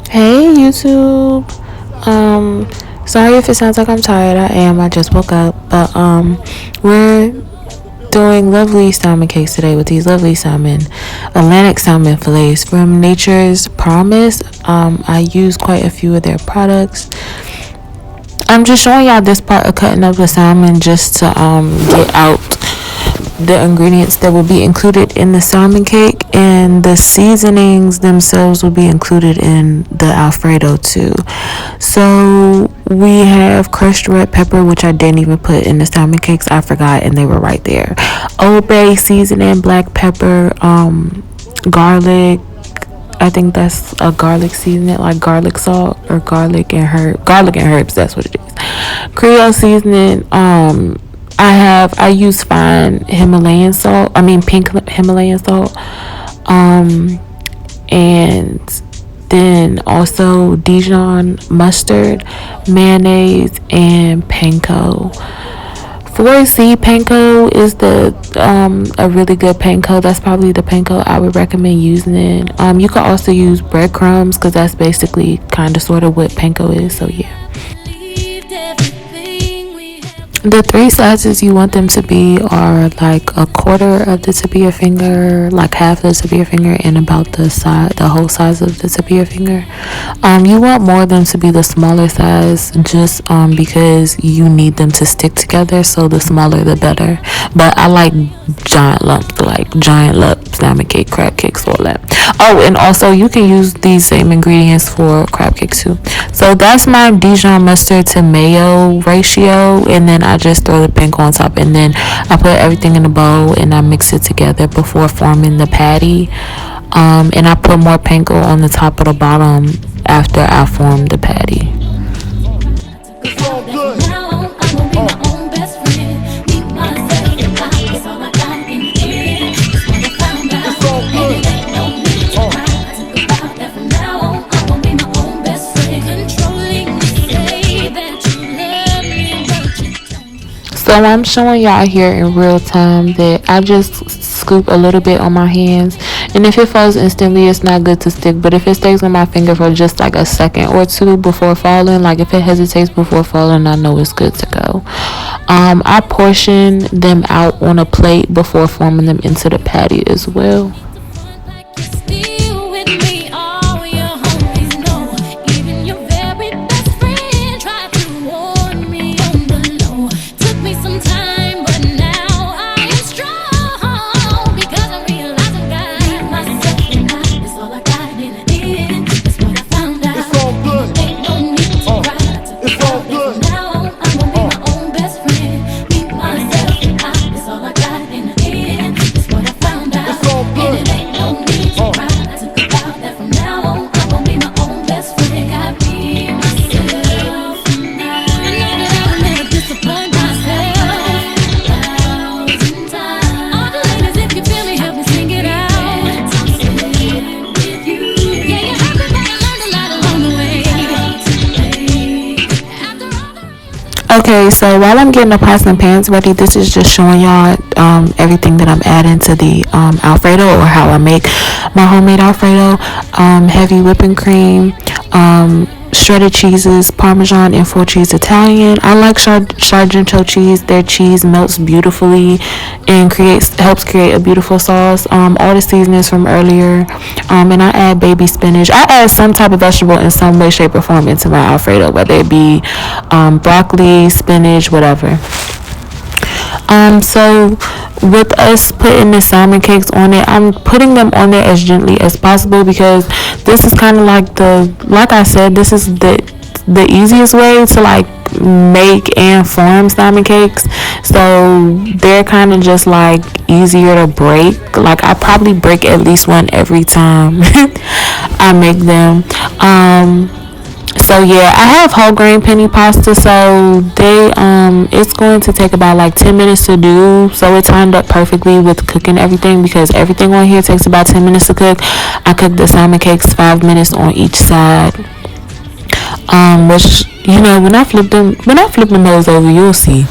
Hey YouTube. Sorry if it sounds like I'm tired. I am. I just woke up. But we're doing lovely salmon cakes today with these lovely salmon, Atlantic salmon fillets from Nature's Promise. I use quite a few of their products. I'm just showing y'all this part of cutting up the salmon just to get out the ingredients that will be included in the salmon cake, and the seasonings themselves will be included in the Alfredo too. So we have crushed red pepper, which I didn't even put in the salmon cakes. I forgot, and they were right there. Old Bay seasoning, black pepper, garlic. I think that's a garlic seasoning, like garlic salt or garlic and herbs. That's what it is. Creole seasoning. I use fine Himalayan salt. I mean pink Himalayan salt. And then also Dijon mustard, mayonnaise, and panko. 4C panko is a really good panko. That's probably the panko I would recommend using it. You could also use breadcrumbs because that's basically kind of sort of what panko is. So yeah. The three sizes you want them to be are like a quarter of the tip of your finger, like half the tip of your finger, and about the whole size of the tip of your finger. You want more of them to be the smaller size, just because you need them to stick together. So the smaller the better. But I like giant lump salmon cake, crab cakes, all that. Oh, and also you can use these same ingredients for crab cakes too. So that's my Dijon mustard to mayo ratio, and then I just throw the panko on top, and then I put everything in a bowl and I mix it together before forming the patty. And I put more panko on the top of the bottom after I form the patty. So I'm showing y'all here in real time that I just scoop a little bit on my hands, and if it falls instantly, it's not good to stick. But if it stays on my finger for just like a second or two before falling, like if it hesitates before falling, I know it's good to go. I portion them out on a plate before forming them into the patty as well. Okay, so while I'm getting the pots and pans ready, this is just showing y'all everything that I'm adding to the Alfredo, or how I make my homemade Alfredo. Heavy whipping cream, shredded cheeses, Parmesan and full cheese Italian. I like Sargento cheese. Their cheese melts beautifully and helps create a beautiful sauce. All the seasonings from earlier, and I add baby spinach. I add some type of vegetable in some way, shape, or form into my Alfredo, whether it be broccoli, spinach, whatever. So with us putting the salmon cakes on it, I'm putting them on there as gently as possible, because this is kind of like I said, this is the easiest way to like make and form salmon cakes. So they're kind of just like easier to break. Like I probably break at least one every time I make them. So yeah, I have whole grain penny pasta, so it's going to take about like 10 minutes to do. So it timed up perfectly with cooking everything, because everything on here takes about 10 minutes to cook. I cook the salmon cakes 5 minutes on each side. Which, you know, when I flip them hoes over, you'll see.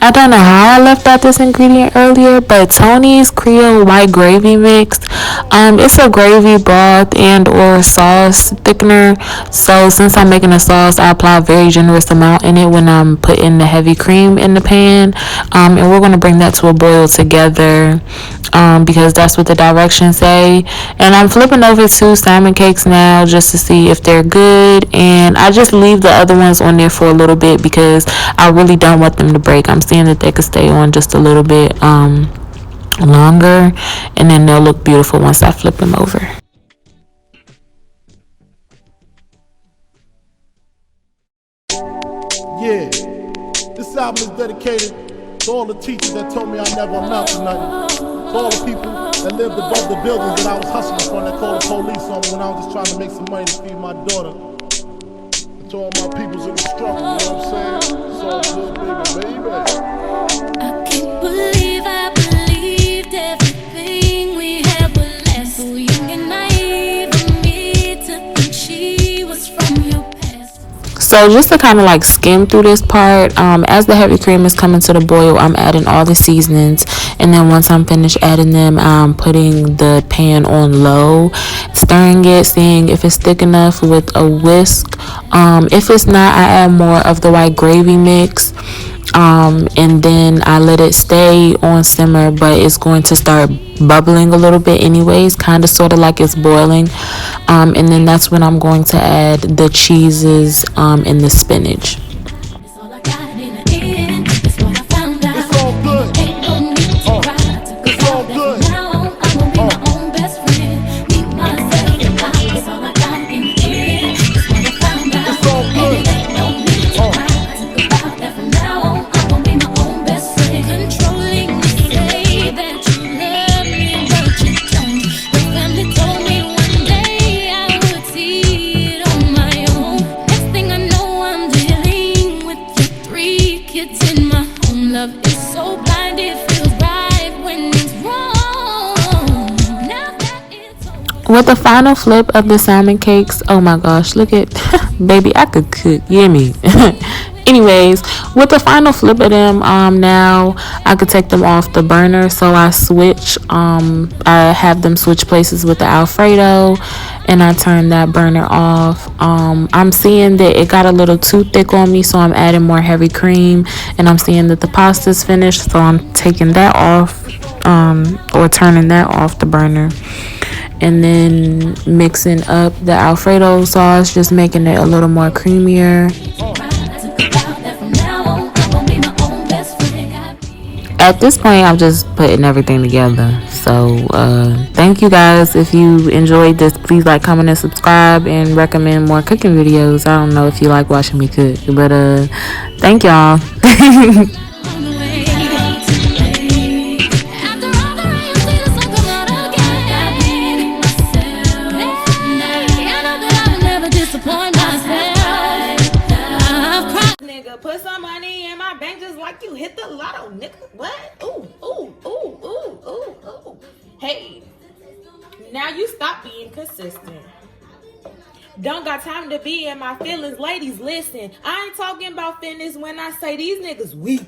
I don't know how I left out this ingredient earlier, but Tony's Creole white gravy mix. It's a gravy broth and or sauce thickener. So since I'm making a sauce, I apply a very generous amount in it when I'm putting the heavy cream in the pan. And we're going to bring that to a boil together, because that's what the directions say. And I'm flipping over to salmon cakes now just to see if they're good. And I just leave the other ones on there for a little bit because I really don't want them to break. I'm seeing that they could stay on just a little bit longer, and then they'll look beautiful once I flip them over. Yeah, this album is dedicated to all the teachers that told me I never amount to nothing. To all the people that lived above the buildings that I was hustling from, that called the police on me when I was just trying to make some money to feed my daughter. And to all my peoples in the struggle, you know what I'm saying? It's all good, baby. I can't believe I believed everything we had was less. So young and naive of me to think she was from your past. So just to kind of like skim through this part, as the heavy cream is coming to the boil, I'm adding all the seasonings, and then once I'm finished adding them, I'm putting the pan on low, stirring it, seeing if it's thick enough with a whisk. If it's not, I add more of the white gravy mix, and then I let it stay on simmer, but it's going to start bubbling a little bit anyways, kind of sort of like it's boiling. And then that's when I'm going to add the cheeses and the spinach. It's all I got in the end. It's what I found out. It's all good. Ain't no need to cry. It's all good. Now I'm gonna be my own best friend. Meet myself and I. It's all I got in the end. It's what I found out. It's all good. Ain't no need to cry. About that from now on, I'm gonna be my own best friend. Controlling me, say that you love me, but you don't. Your family told me one day I would see it on my own. Next thing I know, I'm dealing with your 3 kids in my home. Love is so blind, it feels right when it's wrong. Now that it's over. With the final flip of the salmon cakes, oh my gosh, look at baby, I could cook, you hear me? Anyways, with the final flip of them, now I could take them off the burner, so I switch. I have them switch places with the Alfredo, and I turn that burner off. I'm seeing that it got a little too thick on me, so I'm adding more heavy cream, and I'm seeing that the pasta's finished, so I'm taking that off, or turning that off the burner, and then mixing up the Alfredo sauce, just making it a little more creamier. At this point, I'm just putting everything together. So thank you guys. If you enjoyed this, please like, comment, and subscribe, and recommend more cooking videos. I don't know if you like watching me cook, but thank y'all. Put some money in my bank just like you hit the lotto, nigga. What? Ooh, ooh, ooh, ooh, ooh, ooh. Hey, now you stop being consistent. Don't got time to be in my feelings, ladies. Listen, I ain't talking about fitness when I say these niggas weak.